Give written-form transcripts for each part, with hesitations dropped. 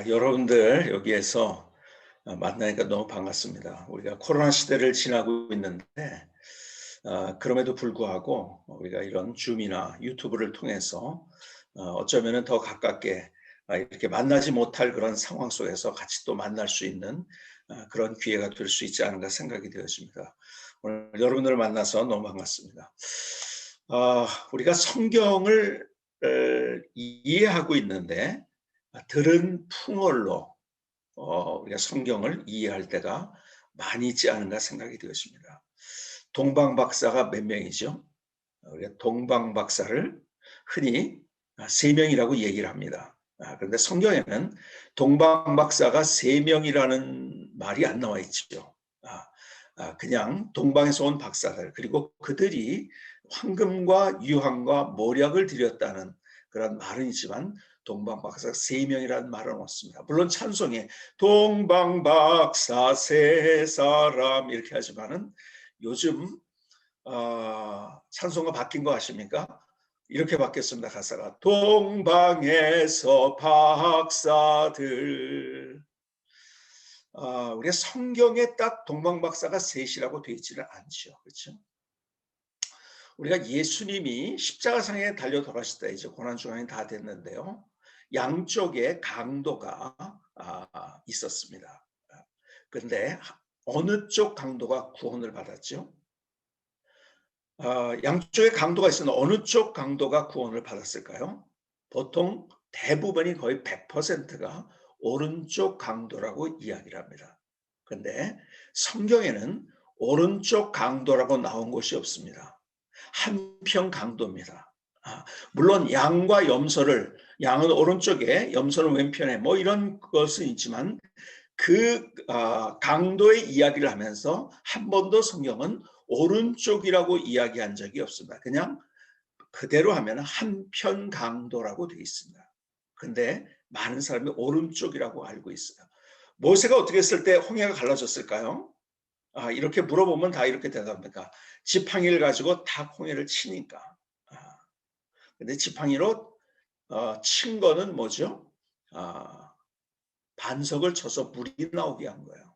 여러분들 여기에서 만나니까 너무 반갑습니다. 우리가 코로나 시대를 지나고 있는데 그럼에도 불구하고 우리가 이런 줌이나 유튜브를 통해서 어쩌면은 더 가깝게 이렇게 만나지 못할 그런 상황 속에서 같이 또 만날 수 있는 그런 기회가 될 수 있지 않은가 생각이 되어집니다. 오늘 여러분들을 만나서 너무 반갑습니다. 우리가 성경을 이해하고 있는데 들은 풍월로 우리가 성경을 이해할 때가 많이 있지 않은가 생각이 되었습니다. 동방 박사가 몇 명이죠? 우리가 동방 박사를 흔히 세 명이라고 얘기를 합니다. 그런데 성경에는 동방 박사가 세 명이라는 말이 안 나와 있죠. 그냥 동방에서 온 박사들, 그리고 그들이 황금과 유황과 모략을 드렸다는 그런 말은 있지만 동방박사 세 명이라는 말은 없습니다. 물론 찬송에 동방박사 세 사람 이렇게 하지만은 요즘 찬송가 바뀐 거 아십니까? 이렇게 바뀌었습니다. 가사가 동방에서 박사들. 우리가 성경에 딱 동방박사가 셋이라고 되어 있지는 않죠. 그렇죠? 우리가 예수님이 십자가상에 달려 돌아가실 때 이제 고난주간이 다 됐는데요. 양쪽에 강도가 있었습니다. 그런데 어느 쪽 강도가 구원을 받았죠? 양쪽에 강도가 있었는데 어느 쪽 강도가 구원을 받았을까요? 보통 대부분이 거의 100%가 오른쪽 강도라고 이야기를 합니다. 그런데 성경에는 오른쪽 강도라고 나온 곳이 없습니다. 한편 강도입니다. 물론 양과 염소를, 양은 오른쪽에 염소는 왼편에 뭐 이런 것은 있지만 그 강도의 이야기를 하면서 한 번도 성경은 오른쪽이라고 이야기한 적이 없습니다. 그냥 그대로 하면 한편 강도라고 되어 있습니다. 그런데 많은 사람이 오른쪽이라고 알고 있어요. 모세가 어떻게 했을 때 홍해가 갈라졌을까요? 이렇게 물어보면 다 이렇게 대답합니다. 지팡이를 가지고 다 홍해를 치니까. 근데 지팡이로 친 거는 뭐죠? 반석을 쳐서 물이 나오게 한 거예요.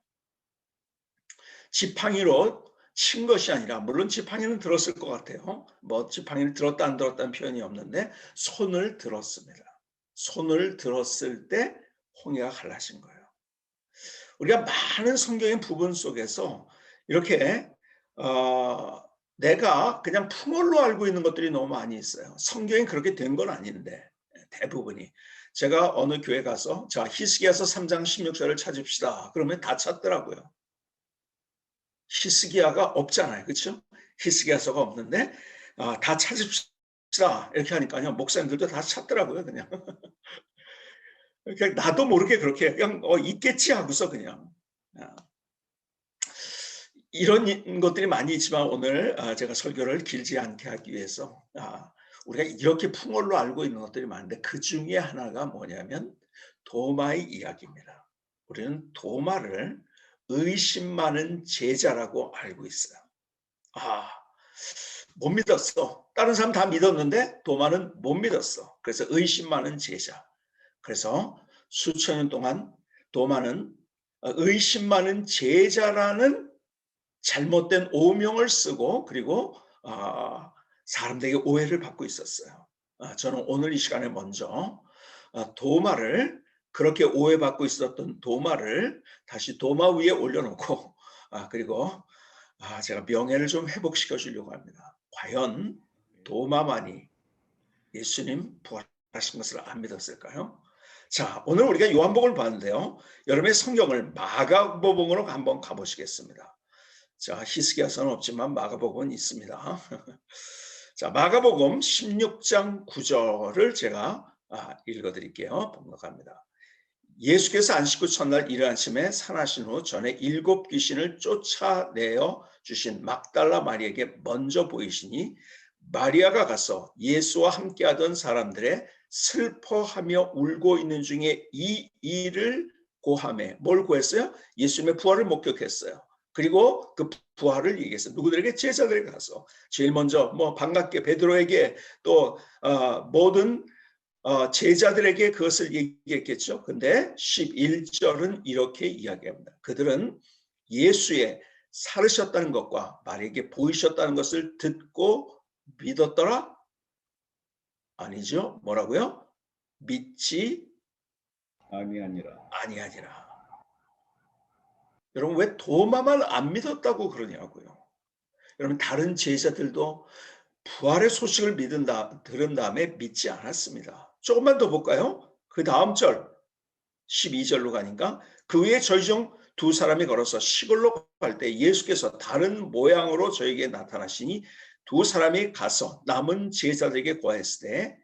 지팡이로 친 것이 아니라, 물론 지팡이는 들었을 것 같아요. 뭐 지팡이를 들었다 안 들었다는 표현이 없는데 손을 들었습니다. 손을 들었을 때 홍해가 갈라진 거예요. 우리가 많은 성경의 부분 속에서 이렇게 내가 그냥 풍월로 알고 있는 것들이 너무 많이 있어요. 성경이 그렇게 된 건 아닌데 대부분이. 제가 어느 교회 가서 자 히스기야서 3장 16절을 찾읍시다. 그러면 다 찾더라고요. 히스기야가 없잖아요. 그렇죠? 히스기야서가 없는데 다 찾읍시다. 이렇게 하니까요. 목사님들도 다 찾더라고요. 그냥. 그냥 나도 모르게 그렇게 그냥 있겠지 하고서 그냥. 이런 것들이 많이 있지만 오늘 제가 설교를 길지 않게 하기 위해서 우리가 이렇게 풍월로 알고 있는 것들이 많은데 그 중에 하나가 뭐냐면 도마의 이야기입니다. 우리는 도마를 의심 많은 제자라고 알고 있어요. 못 믿었어. 다른 사람 다 믿었는데 도마는 못 믿었어. 그래서 의심 많은 제자. 그래서 수천 년 동안 도마는 의심 많은 제자라는 잘못된 오명을 쓰고 그리고 사람들에게 오해를 받고 있었어요. 저는 오늘 이 시간에 먼저 도마를, 그렇게 오해받고 있었던 도마를 다시 도마 위에 올려놓고 그리고 제가 명예를 좀 회복시켜 주려고 합니다. 과연 도마만이 예수님 부활하신 것을 안 믿었을까요? 자, 오늘 우리가 요한복음을 봤는데요. 여러분의 성경을 마가복음으로 한번 가보시겠습니다. 자, 히스기야서는 없지만 마가복음은 있습니다. 자, 마가복음 16장 9절을 제가 읽어드릴게요. 번역합니다. 예수께서 안식 후 첫날 이른 아침에 산하신 후 전에 7 귀신을 쫓아내어 주신 막달라 마리에게 먼저 보이시니 마리아가 가서 예수와 함께하던 사람들의 슬퍼하며 울고 있는 중에 이 일을 고하매, 뭘 구했어요? 예수님의 부활을 목격했어요. 그리고 그 부활을 얘기했어요. 누구들에게? 제자들에게 가서 제일 먼저 반갑게 베드로에게 또 모든 제자들에게 그것을 얘기했겠죠. 근데 11절은 이렇게 이야기합니다. 그들은 예수의 살으셨다는 것과 마리에게 보이셨다는 것을 듣고 믿었더라? 아니죠. 뭐라고요? 믿지 아니하니라. 여러분, 왜 도마만 안 믿었다고 그러냐고요. 여러분, 다른 제자들도 부활의 소식을 들은 다음에 믿지 않았습니다. 조금만 더 볼까요? 그 다음 절 12절로 가니까 그 후에 저희 중 두 사람이 걸어서 시골로 갈 때 예수께서 다른 모양으로 저에게 나타나시니 두 사람이 가서 남은 제자들에게 고하였을 때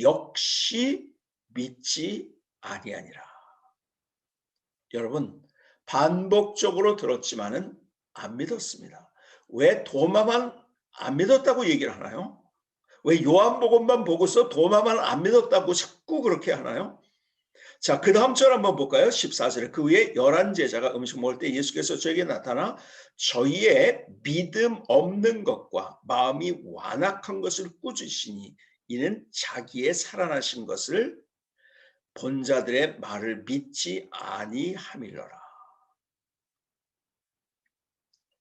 역시 믿지 아니하니라. 여러분, 반복적으로 들었지만은 안 믿었습니다. 왜 도마만 안 믿었다고 얘기를 하나요? 왜 요한복음만 보고서 도마만 안 믿었다고 자꾸 그렇게 하나요? 자, 그 다음 절 한번 볼까요? 14절에 그 후에 11 제자가 음식 먹을 때 예수께서 저에게 나타나 저희의 믿음 없는 것과 마음이 완악한 것을 꾸짖으시니 이는 자기의 살아나신 것을 본 자들의 말을 믿지 아니함이로라.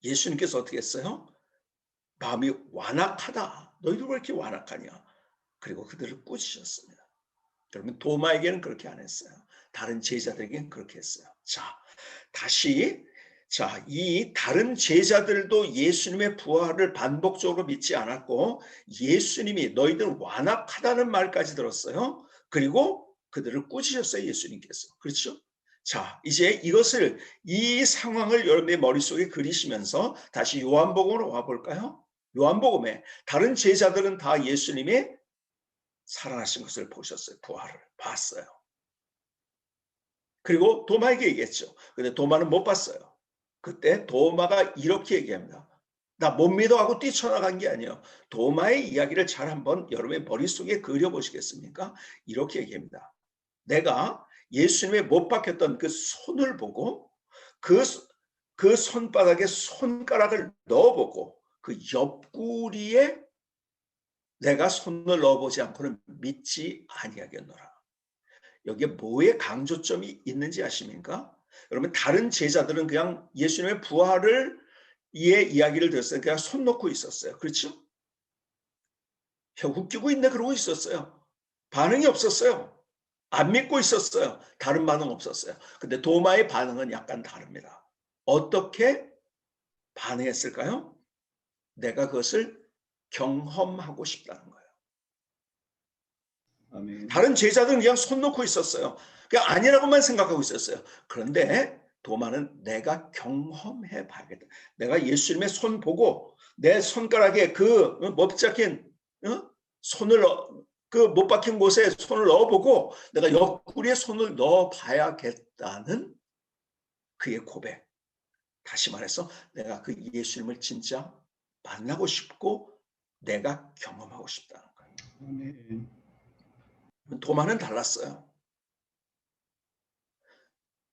예수님께서 어떻게 했어요? 마음이 완악하다. 너희들 왜 이렇게 완악하냐? 그리고 그들을 꾸짖으셨습니다. 여러분, 도마에게는 그렇게 안 했어요. 다른 제자들에게는 그렇게 했어요. 자, 다시 이 다른 제자들도 예수님의 부활을 반복적으로 믿지 않았고 예수님이 너희들 완악하다는 말까지 들었어요. 그리고 그들을 꾸짖으셨어요. 예수님께서. 그렇죠? 자, 이제 이 상황을 여러분의 머릿속에 그리시면서 다시 요한복음으로 와볼까요? 요한복음에 다른 제자들은 다 예수님의 살아나신 것을 보셨어요. 부활을 봤어요. 그리고 도마에게 얘기했죠. 근데 도마는 못 봤어요. 그때 도마가 이렇게 얘기합니다. 나 못 믿어 하고 뛰쳐나간 게 아니에요. 도마의 이야기를 잘 한번 여러분의 머릿속에 그려보시겠습니까? 이렇게 얘기합니다. 내가 예수님의 못 박혔던 그 손을 보고 그, 그 손바닥에 손가락을 넣어보고 그 옆구리에 내가 손을 넣어보지 않고는 믿지 아니하겠노라. 여기에 뭐의 강조점이 있는지 아십니까? 여러분, 다른 제자들은 그냥 예수님의 부활을 이야기를 들었어요. 그냥 손 놓고 있었어요. 그렇죠? 웃기고 있네 그러고 있었어요. 반응이 없었어요. 안 믿고 있었어요. 다른 반응 없었어요. 근데 도마의 반응은 약간 다릅니다. 어떻게 반응했을까요? 내가 그것을 경험하고 싶다는 거예요. 아멘. 다른 제자들은 그냥 손 놓고 있었어요. 그냥 아니라고만 생각하고 있었어요. 그런데 도마는 내가 경험해 봐야겠다. 내가 예수님의 손 보고 내 손가락에 그 못 박힌 손을 그 못 박힌 곳에 손을 넣어보고 내가 옆구리에 손을 넣어봐야겠다는 그의 고백. 다시 말해서 내가 그 예수님을 진짜 만나고 싶고 내가 경험하고 싶다는 거예요. 아멘. 도마는 달랐어요.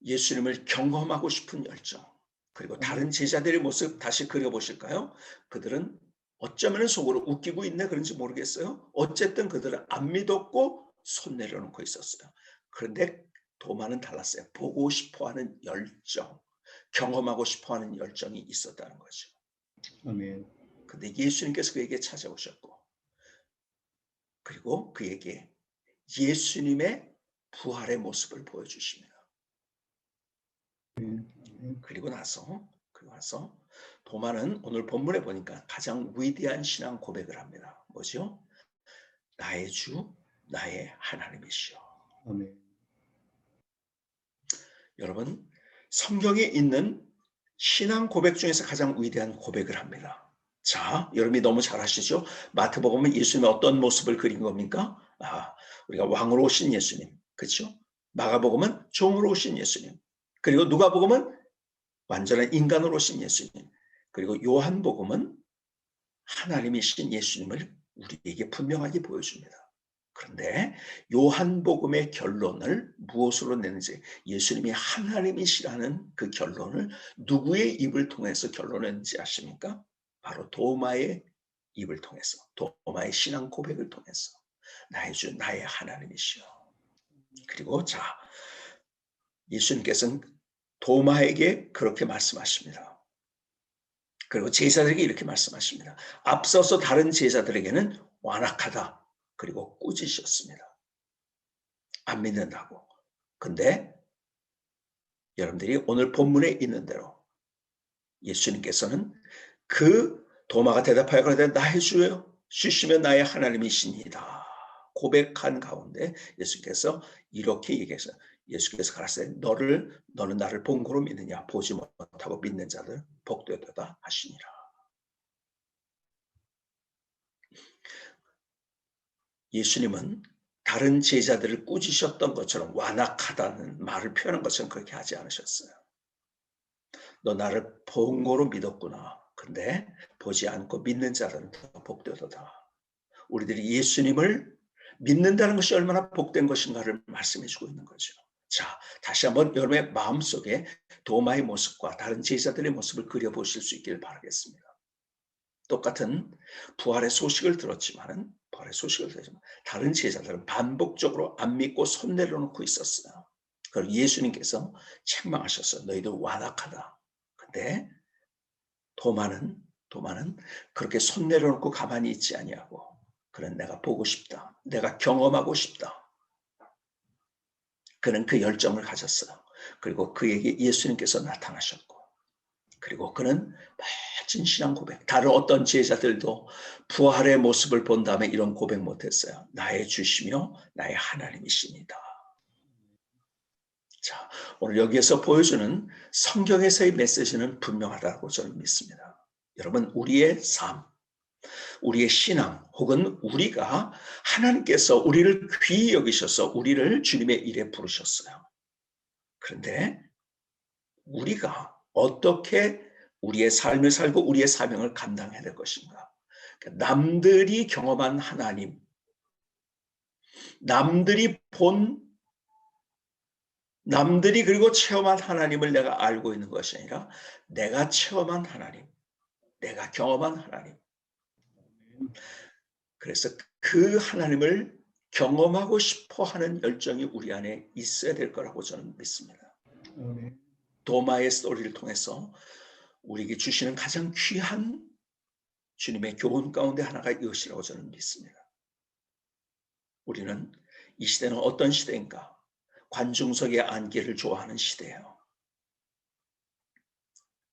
예수님을 경험하고 싶은 열정. 그리고 다른 제자들의 모습 다시 그려보실까요? 그들은 어쩌면 속으로 웃기고 있네 그런지 모르겠어요. 어쨌든 그들은 안 믿었고 손 내려놓고 있었어요. 그런데 도마는 달랐어요. 보고 싶어하는 열정, 경험하고 싶어하는 열정이 있었다는 거죠. 아멘. 근데 예수님께서 그에게 찾아오셨고 그리고 그에게 예수님의 부활의 모습을 보여주십니다. 그리고 나서 도마는 오늘 본문에 보니까 가장 위대한 신앙 고백을 합니다. 뭐죠? 나의 주, 나의 하나님이시여. 아멘. 여러분, 성경에 있는 신앙 고백 중에서 가장 위대한 고백을 합니다. 자, 여러분이 너무 잘 아시죠? 마태복음은 예수님의 어떤 모습을 그린 겁니까? 우리가 왕으로 오신 예수님, 그렇죠? 마가복음은 종으로 오신 예수님, 그리고 누가복음은 완전한 인간으로 오신 예수님, 그리고 요한복음은 하나님이신 예수님을 우리에게 분명하게 보여줍니다. 그런데 요한복음의 결론을 무엇으로 내는지, 예수님이 하나님이시라는 그 결론을 누구의 입을 통해서 결론했는지 아십니까? 바로 도마의 입을 통해서, 도마의 신앙 고백을 통해서. 나의 주, 나의 하나님이시여. 그리고 자, 예수님께서는 도마에게 그렇게 말씀하십니다. 그리고 제자들에게 이렇게 말씀하십니다. 앞서서 다른 제자들에게는 완악하다, 그리고 꾸짖으셨습니다. 안 믿는다고. 근데 여러분들이 오늘 본문에 있는 대로 예수님께서는 그 도마가 대답하여 가로되 나의 주여 주시면 나의 하나님이시니이다 고백한 가운데 예수께서 이렇게 얘기했어요. 예수께서 가라사대 너는 나를 본고로 믿느냐 보지 못하고 믿는 자들 복되도다 하시니라. 예수님은 다른 제자들을 꾸짖으셨던 것처럼 완악하다는 말을 표현한 것처럼 그렇게 하지 않으셨어요. 너 나를 본고로 믿었구나. 근데 보지 않고 믿는 자들은 더 복되도다. 우리들이 예수님을 믿는다는 것이 얼마나 복된 것인가를 말씀해 주고 있는 거죠. 자, 다시 한번 여러분의 마음속에 도마의 모습과 다른 제자들의 모습을 그려보실 수 있기를 바라겠습니다. 똑같은 부활의 소식을 들었지만 다른 제자들은 반복적으로 안 믿고 손 내려놓고 있었어요. 그리고 예수님께서 책망하셨어요. 너희들 완악하다. 근데 도마는 그렇게 손 내려놓고 가만히 있지 아니하고 그는 내가 보고 싶다. 내가 경험하고 싶다. 그는 그 열정을 가졌어요. 그리고 그에게 예수님께서 나타나셨고 그리고 그는 멋진 신앙 고백. 다른 어떤 제자들도 부활의 모습을 본 다음에 이런 고백 못했어요. 나의 주시며 나의 하나님이십니다. 자, 오늘 여기에서 보여주는 성경에서의 메시지는 분명하다고 저는 믿습니다. 여러분, 우리의 삶, 우리의 신앙 혹은 우리가 하나님께서 우리를 귀히 여기셔서 우리를 주님의 일에 부르셨어요. 그런데 우리가 어떻게 우리의 삶을 살고 우리의 사명을 감당해야 될 것인가? 남들이 경험한 하나님, 남들이 그리고 체험한 하나님을 내가 알고 있는 것이 아니라 내가 체험한 하나님, 내가 경험한 하나님. 그래서 그 하나님을 경험하고 싶어 하는 열정이 우리 안에 있어야 될 거라고 저는 믿습니다. 도마의 스토리를 통해서 우리에게 주시는 가장 귀한 주님의 교훈 가운데 하나가 이것이라고 저는 믿습니다. 우리는 이 시대는 어떤 시대인가? 관중석에 앉기를 좋아하는 시대예요.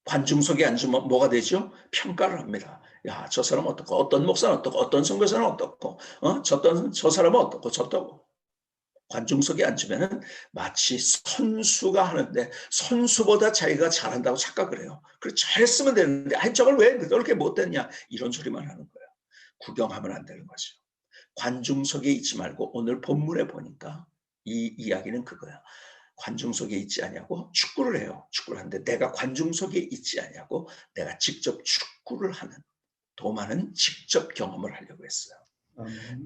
관중석에 앉으면 뭐가 되죠? 평가를 합니다. 야, 저 사람은 어떻고, 어떤 목사는 어떻고, 어떤 선교사는 어떻고, 저 사람은 어떻고, 저떻고. 관중석에 앉으면은 마치 선수가 하는데 선수보다 자기가 잘한다고 착각을 해요. 그래 잘했으면 되는데, 아니 저걸 왜 그렇게 못됐냐 이런 소리만 하는 거예요. 구경하면 안 되는 거죠. 관중석에 있지 말고 오늘 본문에 보니까 이 이야기는 그거야. 관중석에 있지 아니하고 축구를 해요. 축구를 하는데 내가 관중석에 있지 아니하고 내가 직접 축구를 하는 도마는 직접 경험을 하려고 했어요.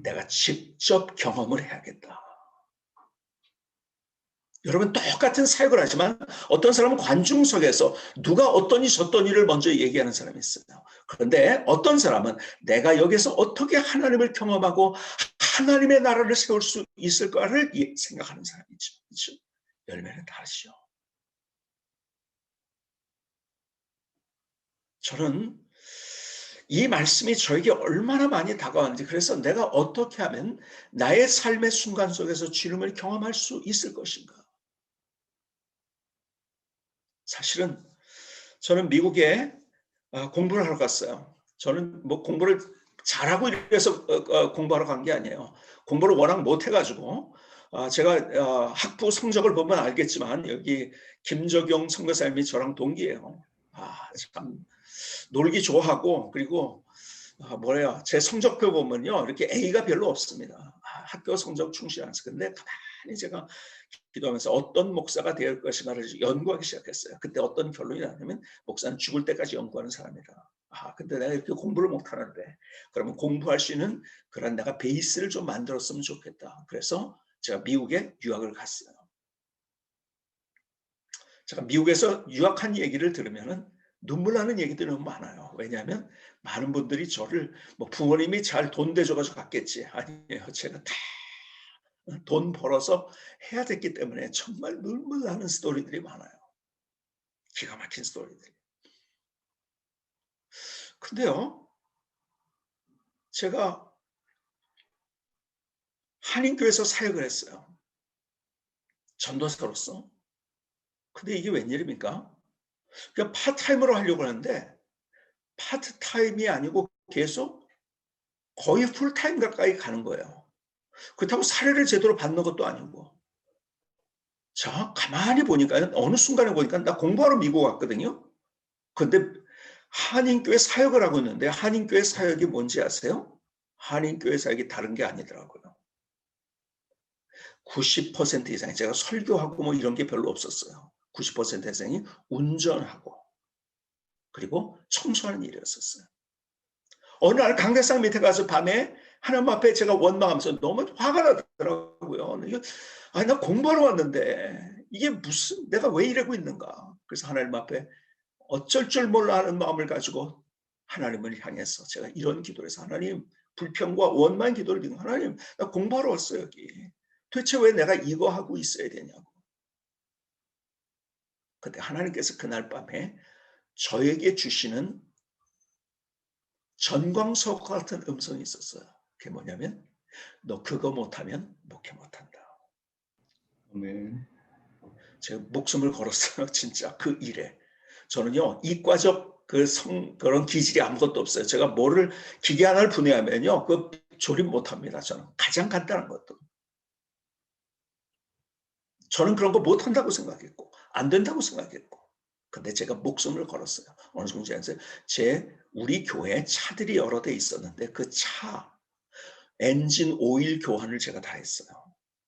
내가 직접 경험을 해야겠다. 여러분 똑같은 사역을 하지만 어떤 사람은 관중석에서 누가 어떠니 저떠니를 먼저 얘기하는 사람이 있어요. 그런데 어떤 사람은 내가 여기서 어떻게 하나님을 경험하고 하나님의 나라를 세울 수 있을까를 생각하는 사람이죠. 그렇죠? 열매는 다르죠. 저는 이 말씀이 저에게 얼마나 많이 다가왔는지 그래서 내가 어떻게 하면 나의 삶의 순간 속에서 주님을 경험할 수 있을 것인가. 사실은 저는 미국에 공부를 하러 갔어요. 저는 뭐 공부를 잘하고 이래서 공부하러 간 게 아니에요. 공부를 워낙 못해가지고 제가 학부 성적을 보면 알겠지만 여기 김적용 선교사님이 저랑 동기예요. 참 놀기 좋아하고 그리고 제 성적표 보면요 이렇게 A가 별로 없습니다. 학교 성적 충실하면서. 근데 가만히 제가 기도하면서 어떤 목사가 될 것인가를 연구하기 시작했어요. 그때 어떤 결론이 나냐면 목사는 죽을 때까지 연구하는 사람이다. 근데 내가 이렇게 공부를 못하는데 그러면 공부할 수 있는 그런 내가 베이스를 좀 만들었으면 좋겠다. 그래서 제가 미국에 유학을 갔어요. 제가 미국에서 유학한 얘기를 들으면은 눈물 나는 얘기들이 너무 많아요. 왜냐하면 많은 분들이 저를 뭐 부모님이 잘 돈 대줘 가지고 갔겠지. 아니에요. 제가 다 돈 벌어서 해야 됐기 때문에 정말 눈물 나는 스토리들이 많아요. 기가 막힌 스토리들이. 근데요. 제가 한인교회에서 사역을 했어요. 전도사로서. 근데 이게 웬일입니까? 그냥 파트타임으로 하려고 하는데 파트타임이 아니고 계속 거의 풀타임 가까이 가는 거예요. 그렇다고 사례를 제대로 받는 것도 아니고. 자, 가만히 보니까요. 어느 순간에 보니까 나 공부하러 미국 왔거든요. 근데 한인교회 사역을 하고 있는데 한인교회 사역이 뭔지 아세요? 한인교회 사역이 다른 게 아니더라고요. 90% 이상이 제가 설교하고 뭐 이런 게 별로 없었어요. 90% 이상이 운전하고 그리고 청소하는 일이었었어요. 어느 날 강대상 밑에 가서 밤에 하나님 앞에 제가 원망하면서 너무 화가 나더라고요. 아니 나 공부하러 왔는데 이게 무슨 내가 왜 이러고 있는가. 그래서 하나님 앞에 어쩔 줄 몰라 하는 마음을 가지고 하나님을 향해서 제가 이런 기도를 해서 하나님 불평과 원망 기도를 드리고 하나님 나 공부하러 왔어요 여기. 도대체 왜 내가 이거 하고 있어야 되냐고. 그때 하나님께서 그날 밤에 저에게 주시는 전광석 같은 음성이 있었어요. 그게 뭐냐면 너 그거 못하면 목회 못한다. 아멘. 제가 목숨을 걸었어요. 진짜 그 일에. 저는요 이과적 그런 기질이 아무것도 없어요. 제가 뭐를 기계 하나를 분해하면요 그 조립 못합니다. 저는 가장 간단한 것도. 저는 그런 거 못한다고 생각했고 안 된다고 생각했고 근데 제가 목숨을 걸었어요. 어느 순간에서 우리 교회에 차들이 여러 대 있었는데 그 차 엔진 오일 교환을 제가 다 했어요.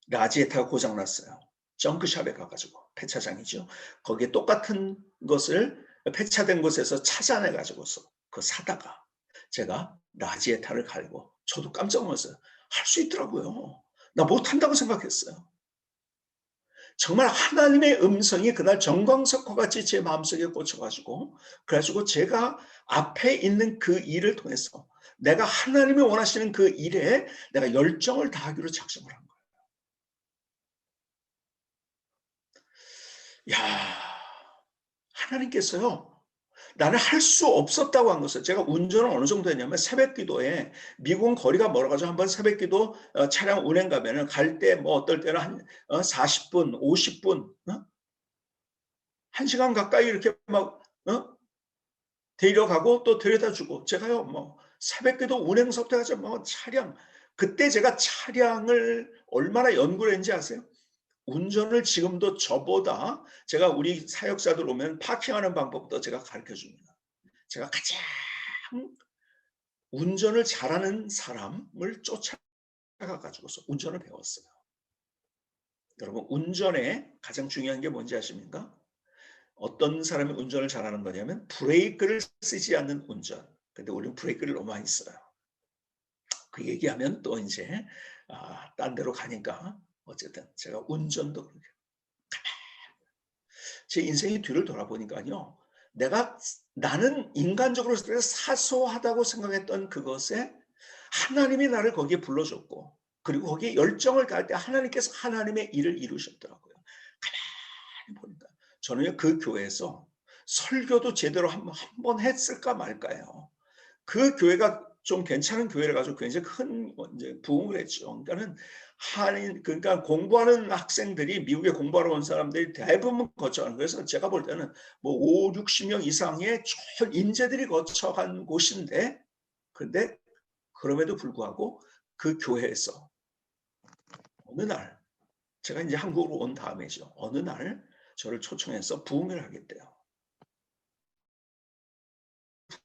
라지에타가 고장났어요. 정크샵에 가가지고 폐차장이죠. 거기에 똑같은 것을 폐차된 곳에서 찾아내가지고서 그 사다가 제가 라지에타를 갈고 저도 깜짝 놀랐어요. 할 수 있더라고요. 나 못한다고 생각했어요. 정말 하나님의 음성이 그날 정광석과 같이 제 마음속에 꽂혀가지고 그래가지고 제가 앞에 있는 그 일을 통해서 내가 하나님이 원하시는 그 일에 내가 열정을 다하기로 작정을 한 거예요. 야, 하나님께서요. 나는 할 수 없었다고 한 것을 제가 운전을 어느 정도 했냐면 새벽 기도에 미국은 거리가 멀어가지고 한번 새벽 기도 차량 운행 가면은 갈 때 뭐 어떨 때는 한 40분, 50분, 1시간 가까이 이렇게 막 데려가고 또 데려다 주고 제가요 뭐 새벽에도 운행 속도가 뭐 차량 그때 제가 차량을 얼마나 연구를 했는지 아세요? 운전을 지금도 저보다 제가 우리 사역자들 오면 파킹하는 방법도 제가 가르쳐 줍니다. 제가 가장 운전을 잘하는 사람을 쫓아가 가지고서 운전을 배웠어요. 여러분 운전에 가장 중요한 게 뭔지 아십니까? 어떤 사람이 운전을 잘하는 거냐면 브레이크를 쓰지 않는 운전. 근데 우리는 브레이크를 너무 많이 써요. 그 얘기하면 또 이제 딴 데로 가니까 어쨌든 제가 운전도 그렇게 제 인생의 뒤를 돌아보니까요. 나는 인간적으로 사소하다고 생각했던 그것에 하나님이 나를 거기에 불러줬고 그리고 거기에 열정을 가할 때 하나님께서 하나님의 일을 이루셨더라고요. 가만히 보니까 저는 그 교회에서 설교도 제대로 한번 했을까 말까요. 그 교회가 좀 괜찮은 교회라 가지고 굉장히 큰 이제 부흥을 했죠. 그러니까는 그러니까 공부하는 학생들이 미국에 공부하러 온 사람들이 대부분 거쳐가는 그래서 제가 볼 때는 뭐 5, 60명 이상의 좋은 인재들이 거쳐간 곳인데 근데 그럼에도 불구하고 그 교회에서 어느 날 제가 이제 한국으로 온 다음에죠. 어느 날 저를 초청해서 부흥회를 하겠대요.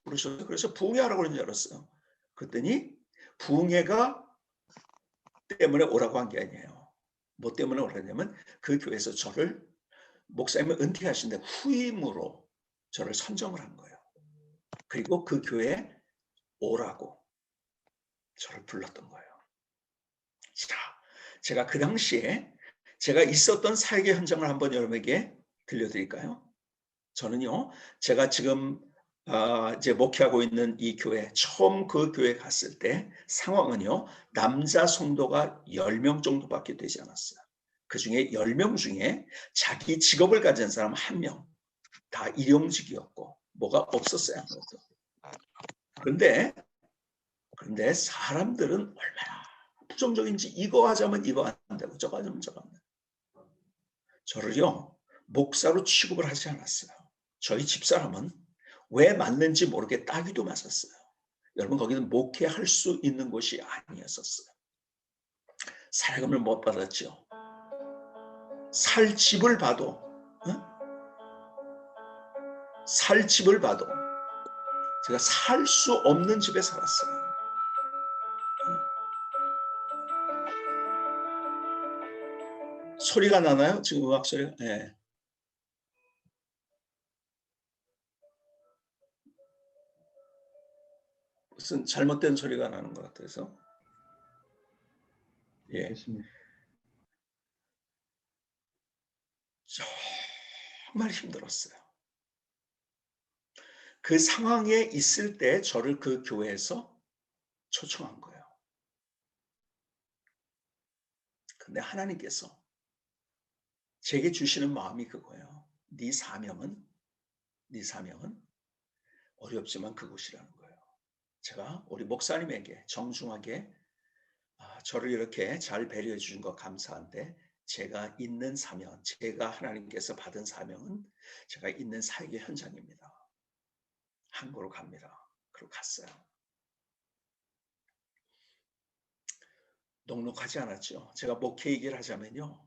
그러셔서 그래서 부흥회하라고 그런 줄 알았어요. 그랬더니 부흥회가 때문에 오라고 한 게 아니에요. 뭐 때문에 오라냐면 그 교회에서 저를 목사님을 은퇴하신 데 후임으로 저를 선정을 한 거예요. 그리고 그 교회에 오라고 저를 불렀던 거예요. 자, 제가 그 당시에 제가 있었던 사역의 현장을 한번 여러분에게 들려드릴까요? 저는요, 제가 지금 이제 목회하고 있는 이 교회, 처음 그 교회 갔을 때 상황은요, 남자 성도가 10명 정도밖에 되지 않았어요. 그 중에 10명 중에 자기 직업을 가진 사람 1명, 다 일용직이었고 뭐가 없었어요. 아무것도. 그런데 사람들은 얼마나 부정적인지, 이거 하자면 이거 안 되고 저거 하자면 저거 안 되고. 저를요, 목사로 취급을 하지 않았어요. 저희 집사람은 왜 맞는지 모르게 따귀도 맞았어요. 여러분, 거기는 목회할 수 있는 곳이 아니었었어요. 사례금을 못 받았죠. 살 집을 봐도, 살 집을 봐도 제가 살 수 없는 집에 살았어요. 소리가 나나요? 지금 음악 소리가? 네. 무슨 잘못된 소리가 나는 것 같아서. 예. 됐습니다. 정말 힘들었어요. 그 상황에 있을 때 저를 그 교회에서 초청한 거예요. 근데 하나님께서 제게 주시는 마음이 그거예요. 네 사명은 어렵지만 그곳이라는 거예요. 제가 우리 목사님에게 정중하게 저를 이렇게 잘 배려해 주신 거 감사한데, 제가 있는 사명, 제가 하나님께서 받은 사명은 제가 있는 사역의 현장입니다. 한국으로 갑니다. 그리고 갔어요. 녹록하지 않았죠. 제가 목회 얘기를 하자면요,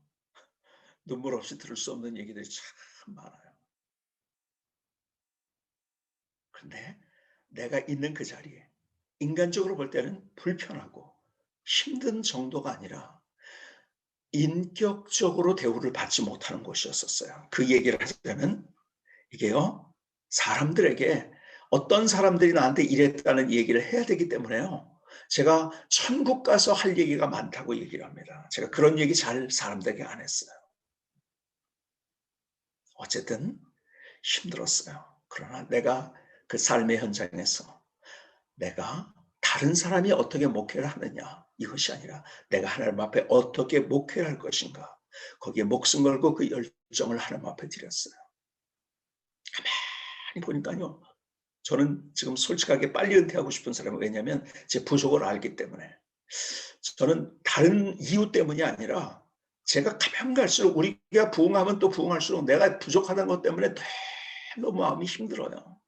눈물 없이 들을 수 없는 얘기들이 참 많아요. 그런데 내가 있는 그 자리에 인간적으로 볼 때는 불편하고 힘든 정도가 아니라 인격적으로 대우를 받지 못하는 곳이었었어요. 그 얘기를 하자면 이게요, 사람들에게 어떤 사람들이 나한테 이랬다는 얘기를 해야 되기 때문에요, 제가 천국 가서 할 얘기가 많다고 얘기를 합니다. 제가 그런 얘기 잘 사람들에게 안 했어요. 어쨌든 힘들었어요. 그러나 내가 그 삶의 현장에서 내가 다른 사람이 어떻게 목회를 하느냐, 이것이 아니라 내가 하나님 앞에 어떻게 목회를 할 것인가, 거기에 목숨 걸고 그 열정을 하나님 앞에 드렸어요. 가만히 보니까요, 저는 지금 솔직하게 빨리 은퇴하고 싶은 사람은, 왜냐하면 제 부족을 알기 때문에. 저는 다른 이유 때문이 아니라 제가 가면 갈수록, 우리가 부흥하면 또 부흥할수록 내가 부족하다는 것 때문에 너무 마음이 힘들어요.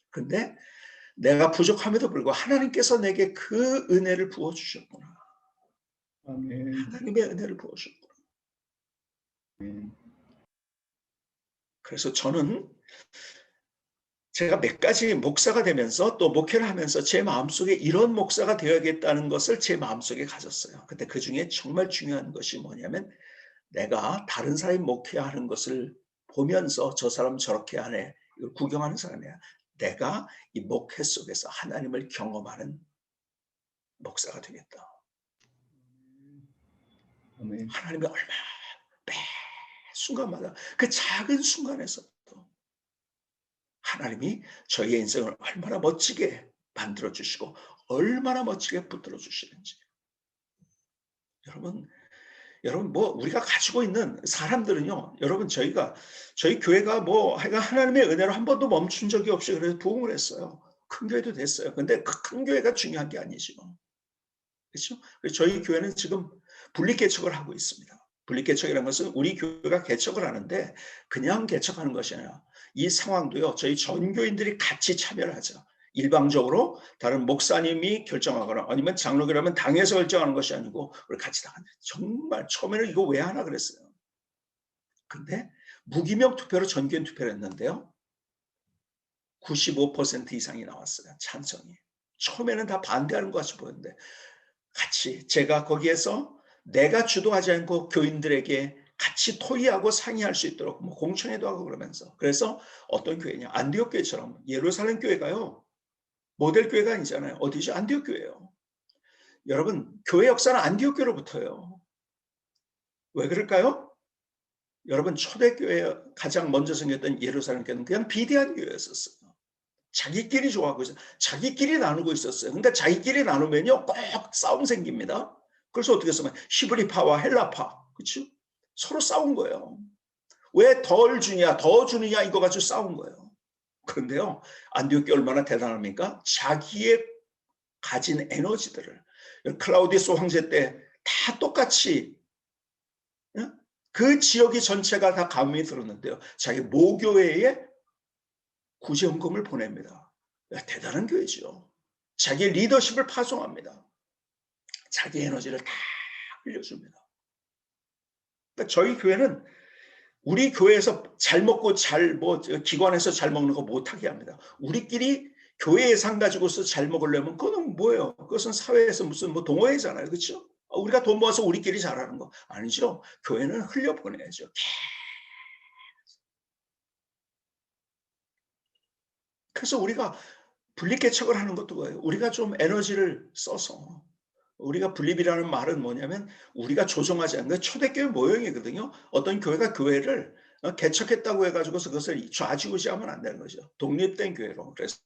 근데 내가 부족함에도 불구하고 하나님께서 내게 그 은혜를 부어주셨구나. 아멘. 하나님의 은혜를 부어주셨구나. 아멘. 그래서 저는 제가 몇 가지 목사가 되면서 또 목회를 하면서 제 마음속에 이런 목사가 되어야겠다는 것을 제 마음속에 가졌어요. 근데 그 중에 정말 중요한 것이 뭐냐면, 내가 다른 사람이 목회하는 것을 보면서 저 사람 저렇게 하네, 이걸 구경하는 사람이야. 내가 이 목회 속에서 하나님을 경험하는 목사가 되겠다. 아멘. 하나님이 얼마나 매 순간마다 그 작은 순간에서도 하나님이 저희의 인생을 얼마나 멋지게 만들어 주시고 얼마나 멋지게 붙들어 주시는지. 여러분 뭐 우리가 가지고 있는 사람들은요, 여러분 저희 교회가 뭐 하나님의 은혜로 한 번도 멈춘 적이 없이 그래서 부흥을 했어요. 큰 교회도 됐어요. 근데 그 큰 교회가 중요한 게 아니죠. 그렇죠? 저희 교회는 지금 분립 개척을 하고 있습니다. 분립 개척이라는 것은 우리 교회가 개척을 하는데 그냥 개척하는 것이 아니라 이 상황도요, 저희 전교인들이 같이 참여를 하죠. 일방적으로 다른 목사님이 결정하거나 아니면 장로교라면 당에서 결정하는 것이 아니고 우리 같이 다 정말 처음에는 이거 왜 하나 그랬어요. 근데 무기명 투표로 전교인 투표를 했는데요, 95% 이상이 나왔어요. 찬성이. 처음에는 다 반대하는 것 같이 보였는데 같이 제가 거기에서 내가 주도하지 않고 교인들에게 같이 토의하고 상의할 수 있도록 뭐 공청회도 하고 그러면서, 그래서 어떤 교회냐, 안디옥 교회처럼. 예루살렘 교회가요, 모델 교회가 아니잖아요. 어디죠? 안디옥 교회예요. 여러분, 교회 역사는 안디옥 교회로부터예요. 왜 그럴까요? 여러분 초대교회 가장 먼저 생겼던 예루살렘 교회는 그냥 비대한 교회였었어요. 자기끼리 좋아하고 있어요. 자기끼리 나누고 있었어요. 그러니까 자기끼리 나누면요 꼭 싸움 생깁니다. 그래서 어떻게 했으면 히브리파와 헬라파, 그렇죠? 서로 싸운 거예요. 왜 덜 주냐 더 주느냐 이거 가지고 싸운 거예요. 그런데요 안디옥이 얼마나 대단합니까? 자기의 가진 에너지들을 클라우디스 황제 때 다 똑같이 그 지역이 전체가 다 가뭄이 들었는데요. 자기 모교회에 구제헌금을 보냅니다. 대단한 교회죠. 자기 리더십을 파송합니다. 자기 에너지를 다 흘려줍니다. 그러니까 저희 교회는 우리 교회에서 잘 먹고 기관에서 잘 먹는 거 못하게 합니다. 우리끼리 교회 예산 가지고서 잘 먹으려면 그건 뭐예요? 그것은 사회에서 무슨 동호회잖아요. 그렇죠? 우리가 돈 모아서 우리끼리 잘하는 거 아니죠. 교회는 흘려보내야죠. 그래서 우리가 분립개척을 하는 것도 뭐예요? 우리가 좀 에너지를 써서 우리가 분립이라는 말은 뭐냐면 우리가 조정하지 않는 초대교회 모형이거든요. 어떤 교회가 교회를 개척했다고 해가지고서 그것을 좌지우지하면 안 되는 거죠. 독립된 교회로. 그래서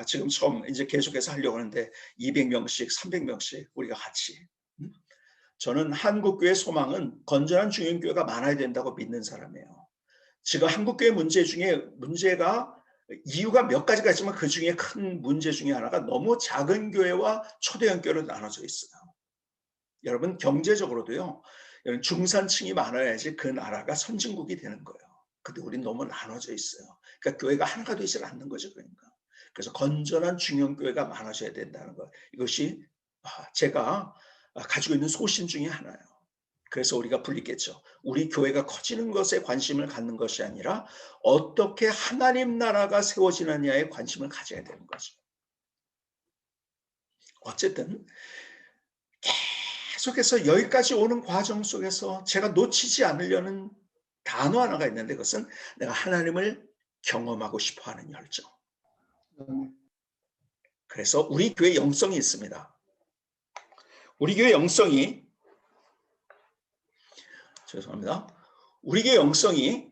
지금 처음 이제 계속해서 하려고 하는데 200명씩 300명씩 우리가 같이. 저는 한국교회 소망은 건전한 중형교회가 많아야 된다고 믿는 사람이에요. 지금 한국교회 문제 중에 문제가 이유가 몇 가지가 있지만 그 중에 큰 문제 중에 하나가 너무 작은 교회와 초대형 교회로 나눠져 있어요. 여러분 경제적으로도요. 여러분 중산층이 많아야지 그 나라가 선진국이 되는 거예요. 근데 우린 너무 나눠져 있어요. 그러니까 교회가 하나가 되지 않는 거죠. 그러니까. 그래서 건전한 중형 교회가 많아져야 된다는 것. 이것이 제가 가지고 있는 소신 중에 하나예요. 그래서 우리가 분리겠죠. 우리 교회가 커지는 것에 관심을 갖는 것이 아니라 어떻게 하나님 나라가 세워지느냐에 관심을 가져야 되는 거죠. 어쨌든 계속해서 여기까지 오는 과정 속에서 제가 놓치지 않으려는 단어 하나가 있는데 그것은 내가 하나님을 경험하고 싶어하는 열정. 그래서 우리 교회 영성이 있습니다. 우리 교회 영성이 죄송합니다. 우리 교회 영성이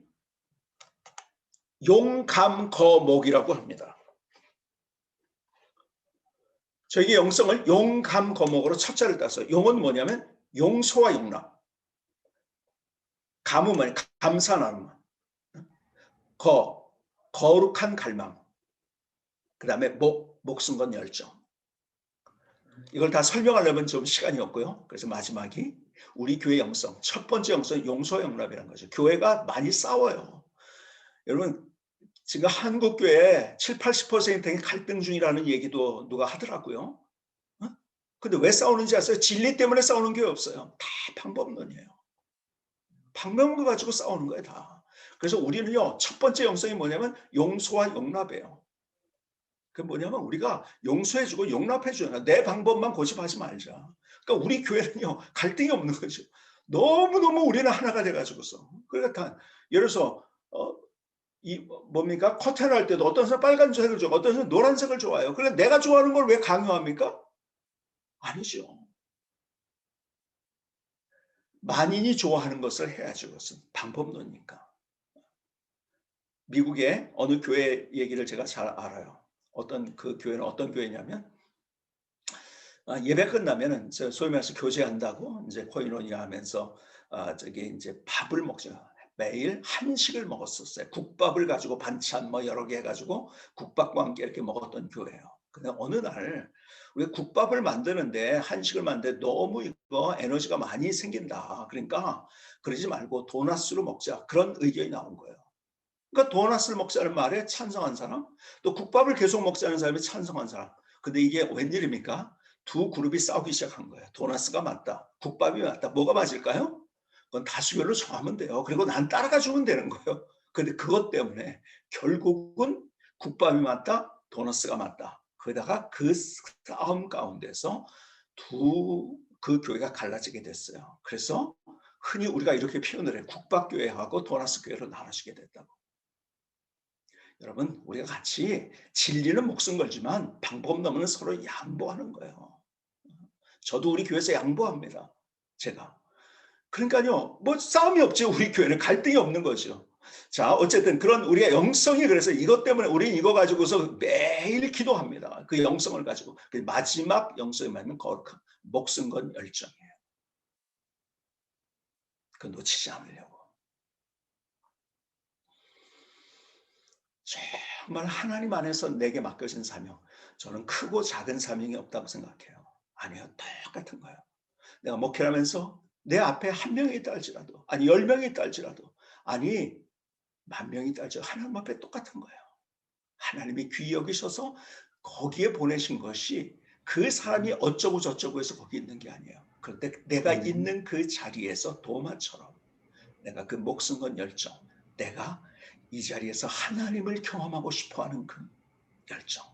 용감거목이라고 합니다. 저희 영성을 용감거목으로 첫자를 따서 용은 뭐냐면 용서와 용납. 감은 감사함. 거룩한 갈망. 그 다음에 목숨 건 열정. 이걸 다 설명하려면 좀 시간이 없고요. 그래서 마지막이 우리 교회 영성. 첫 번째 영성은 용서와 용납이라는 거죠. 교회가 많이 싸워요. 여러분 지금 한국 교회 70~80%가 갈등 중이라는 얘기도 누가 하더라고요. 근데 왜 싸우는지 아세요? 진리 때문에 싸우는 게 없어요. 다 방법론이에요. 방법론 가지고 싸우는 거예요, 다. 그래서 우리는요, 첫 번째 영성이 뭐냐면 용서와 용납이에요. 그 뭐냐면 우리가 용서해주고 용납해줘요. 내 방법만 고집하지 말자. 그러니까 우리 교회는요, 갈등이 없는 거죠. 너무너무 우리는 하나가 돼가지고서. 그러니까 예를 들어서 뭡니까? 커튼 할 때도 어떤 사람 빨간색을 좋아하고 어떤 사람 노란색을 좋아해요. 그러니까 내가 좋아하는 걸 왜 강요합니까? 아니죠. 만인이 좋아하는 것을 해야죠. 그것은 방법론이니까. 미국의 어느 교회 얘기를 제가 잘 알아요. 어떤 그 교회는 어떤 교회냐면 예배 끝나면은 소위 말해서 교제한다고 이제 코인원이 하면서 저기 이제 밥을 먹죠. 매일 한식을 먹었었어요. 국밥을 가지고 반찬 뭐 여러 개 해가지고 국밥과 함께 이렇게 먹었던 교회예요. 근데 어느 날 우리 국밥을 만드는데 한식을 만드는데 너무 이거 에너지가 많이 생긴다. 그러니까 그러지 말고 도나스로 먹자. 그런 의견이 나온 거예요. 그러니까 도나스를 먹자는 말에 찬성한 사람, 또 국밥을 계속 먹자는 사람이 찬성한 사람. 근데 이게 웬일입니까? 두 그룹이 싸우기 시작한 거예요. 도나스가 맞다. 국밥이 맞다. 뭐가 맞을까요? 그건 다수결로 정하면 돼요. 그리고 난 따라가 주면 되는 거예요. 근데 그것 때문에 결국은 국밥이 맞다. 도나스가 맞다. 그러다가 그 싸움 가운데서 그 교회가 갈라지게 됐어요. 그래서 흔히 우리가 이렇게 표현을 해요. 국밥교회하고 도나스 교회로 나눠지게 됐다고. 여러분 우리가 같이 진리는 목숨 걸지만 방법 넘으면 서로 양보하는 거예요. 저도 우리 교회에서 양보합니다. 제가 그러니까요, 뭐 싸움이 없죠. 우리 교회는 갈등이 없는 거죠. 자, 어쨌든 그런 우리가 영성이, 그래서 이것 때문에 우리는 이거 가지고서 매일 기도합니다. 그 영성을 가지고. 그 마지막 영성이 뭐냐면 거룩함, 목숨 건 열정이에요. 그 놓치지 않으려고. 정말 하나님 안에서 내게 맡겨진 사명, 저는 크고 작은 사명이 없다고 생각해요. 아니요, 똑같은 거예요. 내가 목회를 하면서 내 앞에 한 명이 있다 할지라도, 아니 10명이 있다 할지라도, 아니 10,000명이 있다 할지라도 하나님 앞에 똑같은 거예요. 하나님이 귀히 여기셔서 거기에 보내신 것이 그 사람이 어쩌고 저쩌고 해서 거기 있는 게 아니에요. 그런데 내가 아멘. 있는 그 자리에서 도마처럼 내가 그 목숨 건 열정, 내가 이 자리에서 하나님을 경험하고 싶어하는 그 열정,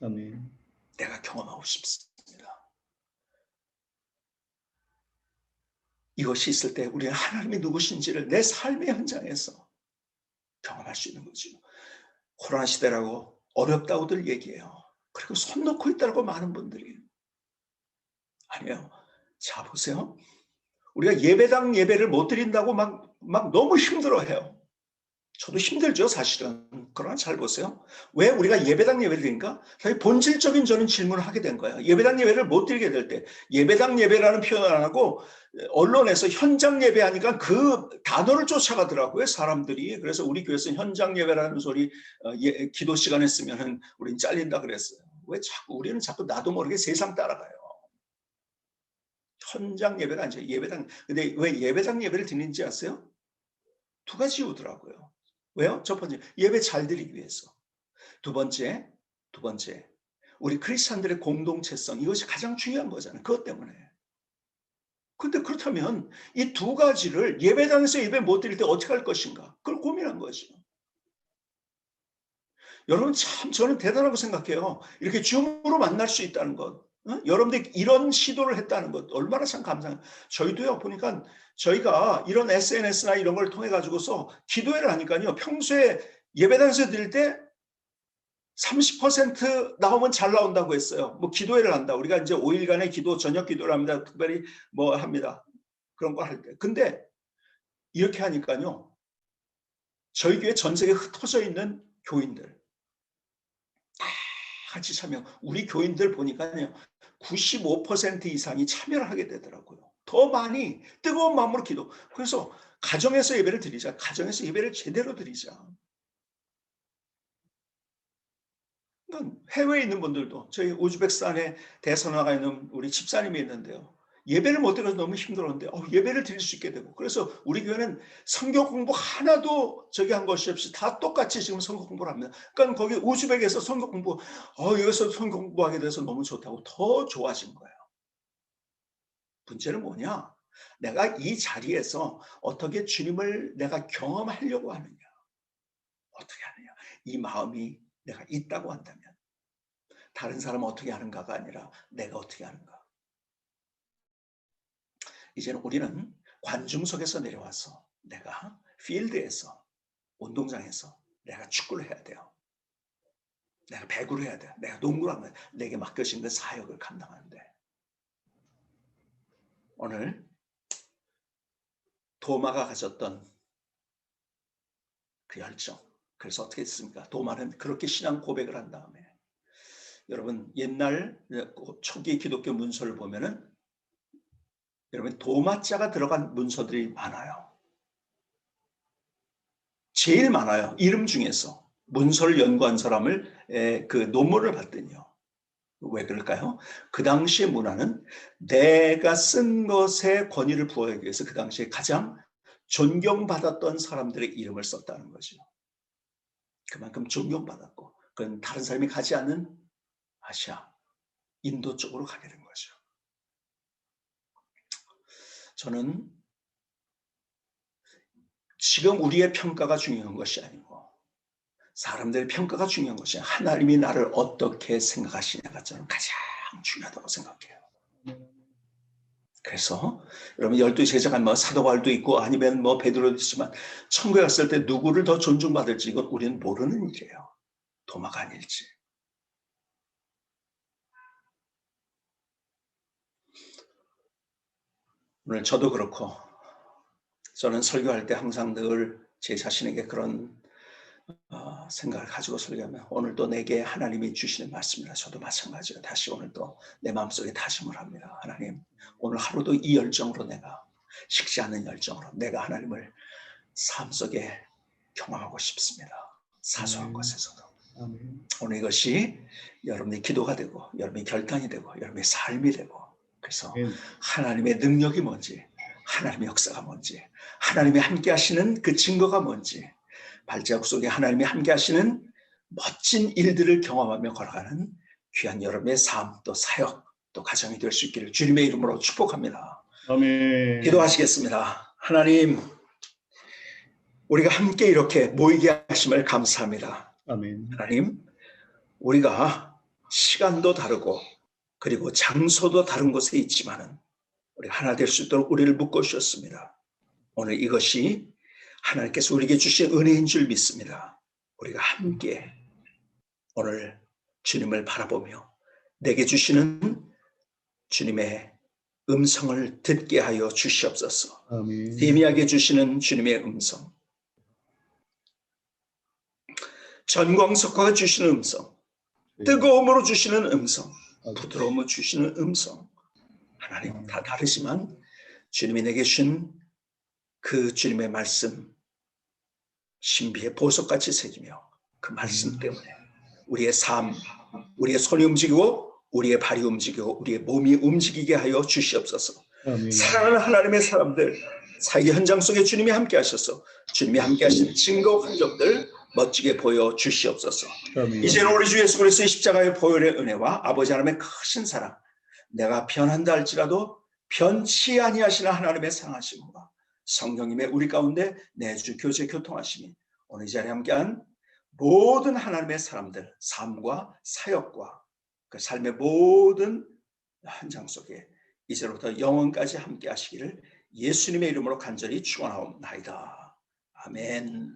아멘. 내가 경험하고 싶습니다. 이것이 있을 때 우리는 하나님이 누구신지를 내 삶의 현장에서 경험할 수 있는 거죠. 코로나 시대라고 어렵다고들 얘기해요. 그리고 손 놓고 있다고 많은 분들이. 아니에요. 자, 보세요. 우리가 예배당 예배를 못 드린다고 막 너무 힘들어해요. 저도 힘들죠, 사실은. 그러나 잘 보세요. 왜 우리가 예배당 예배를 드린가? 본질적인 저는 질문을 하게 된 거예요. 예배당 예배를 못 드리게 될 때, 예배당 예배라는 표현을 안 하고 언론에서 현장 예배하니까 그 단어를 쫓아가더라고요, 사람들이. 그래서 우리 교회에서 현장 예배라는 소리, 기도 시간에 쓰면은 우린 잘린다 그랬어요. 왜 우리는 자꾸 나도 모르게 세상 따라가요. 현장 예배가 아니죠. 예배당. 근데 왜 예배당 예배를 드리는지 아세요? 두 가지 이유더라고요. 왜요? 첫 번째, 예배 잘 드리기 위해서. 두 번째, 우리 크리스찬들의 공동체성, 이것이 가장 중요한 거잖아요. 그것 때문에. 근데 그렇다면 이 두 가지를 예배당에서 예배 못 드릴 때 어떻게 할 것인가? 그걸 고민한 거죠. 여러분, 참 저는 대단하다고 생각해요. 이렇게 줌으로 만날 수 있다는 것. 여러분들이 이런 시도를 했다는 것 얼마나 참 감사해요. 저희도요, 보니까 저희가 이런 SNS나 이런 걸 통해 가지고서 기도회를 하니까요, 평소에 예배당에서 드릴 때 30% 나오면 잘 나온다고 했어요. 뭐 기도회를 한다. 우리가 이제 5일간의 기도, 저녁 기도를 합니다. 특별히 뭐 합니다. 그런 거 할 때. 근데 이렇게 하니까요, 저희 교회 전 세계에 흩어져 있는 교인들 다 같이 참여. 우리 교인들 보니까요, 95% 이상이 참여를 하게 되더라고요. 더 많이 뜨거운 마음으로 기도. 그래서 가정에서 예배를 드리자. 가정에서 예배를 제대로 드리자. 해외에 있는 분들도, 저희 우즈베키스탄에 대선 나가 있는 우리 집사님이 있는데요. 예배를 못 드려서 너무 힘들었는데 예배를 드릴 수 있게 되고, 그래서 우리 교회는 성경 공부 하나도 저기 한 것이 없이 다 똑같이 지금 성경 공부를 합니다. 그러니까 거기 우즈벡에서 성경 공부, 여기서 성경 공부하게 돼서 너무 좋다고 더 좋아진 거예요. 문제는 뭐냐? 내가 이 자리에서 어떻게 주님을 내가 경험하려고 하느냐? 어떻게 하느냐? 이 마음이 내가 있다고 한다면, 다른 사람은 어떻게 하는가가 아니라 내가 어떻게 하는가. 이제는 우리는 관중석에서 내려와서 내가 필드에서, 운동장에서 내가 축구를 해야 돼요. 내가 배구를 해야 돼요. 내가 농구를 하면 내게 맡겨진 그 사역을 감당하는데, 오늘 도마가 가졌던 그 열정, 그래서 어떻게 했습니까? 도마는 그렇게 신앙 고백을 한 다음에, 여러분 옛날 초기 기독교 문서를 보면은 여러분 도마자가 들어간 문서들이 많아요. 제일 많아요. 이름 중에서 문서를 연구한 사람을 그 논문을 봤더니요. 왜 그럴까요? 그 당시의 문화는 내가 쓴 것에 권위를 부여하기 위해서 그 당시에 가장 존경받았던 사람들의 이름을 썼다는 거죠. 그만큼 존경받았고, 그건 다른 사람이 가지 않는 아시아, 인도 쪽으로 가게 된 거죠. 저는 지금 우리의 평가가 중요한 것이 아니고 사람들의 평가가 중요한 것이, 하나님이 나를 어떻게 생각하시냐가 저는 가장 중요하다고 생각해요. 그래서 여러분 12 제자가 뭐 사도 바울도 있고 아니면 뭐 베드로도 있지만 천국에 갔을 때 누구를 더 존중받을지 이건 우리는 모르는 일이에요. 도마가 아닐지. 오늘 저도 그렇고 저는 설교할 때 항상 늘 제 자신에게 그런 생각을 가지고 설교하면 오늘도 내게 하나님이 주시는 말씀이라 저도 마찬가지로 다시 오늘도 내 마음속에 다짐을 합니다. 하나님, 오늘 하루도 이 열정으로 내가 식지 않는 열정으로 내가 하나님을 삶 속에 경험하고 싶습니다. 사소한 것에서도. 아멘. 오늘 이것이 여러분의 기도가 되고 여러분의 결단이 되고 여러분의 삶이 되고 그래서 아멘. 하나님의 능력이 뭔지 하나님의 역사가 뭔지 하나님이 함께 하시는 그 증거가 뭔지 발자국 속에 하나님이 함께 하시는 멋진 일들을 경험하며 걸어가는 귀한 여러분의 삶 또 사역 또 가정이 될 수 있기를 주님의 이름으로 축복합니다. 아멘. 기도하시겠습니다. 하나님, 우리가 함께 이렇게 모이게 하심을 감사합니다. 아멘. 하나님, 우리가 시간도 다르고 그리고 장소도 다른 곳에 있지만은 우리가 하나 될 수 있도록 우리를 묶어 주셨습니다. 오늘 이것이 하나님께서 우리에게 주신 은혜인 줄 믿습니다. 우리가 함께 오늘 주님을 바라보며 내게 주시는 주님의 음성을 듣게 하여 주시옵소서. 아멘. 세미하게 주시는 주님의 음성, 전광석화가 주시는 음성, 뜨거움으로 주시는 음성, 부드러움을 주시는 음성, 하나님 다 다르지만 주님이 내게 주신 그 주님의 말씀 신비의 보석같이 새기며 그 말씀 때문에 우리의 삶, 우리의 손이 움직이고 우리의 발이 움직이고 우리의 몸이 움직이게 하여 주시옵소서. 아멘. 사랑하는 하나님의 사람들 사역의 현장 속에 주님이 함께 하셔서 주님이 함께 하신 증거 흔적들 멋지게 보여 주시옵소서. 아멘. 이제는 우리 주 예수 그리스도의 십자가의 보혈의 은혜와 아버지 하나님의 크신 사랑, 내가 변한다 할지라도 변치 아니하시는 하나님의 사랑하심과 성령님의 우리 가운데 내주 교제 교통하심이 오늘 이 자리에 함께한 모든 하나님의 사람들 삶과 사역과 그 삶의 모든 현장 속에 이제로부터 영원까지 함께 하시기를 예수님의 이름으로 간절히 축원하옵나이다. 아멘.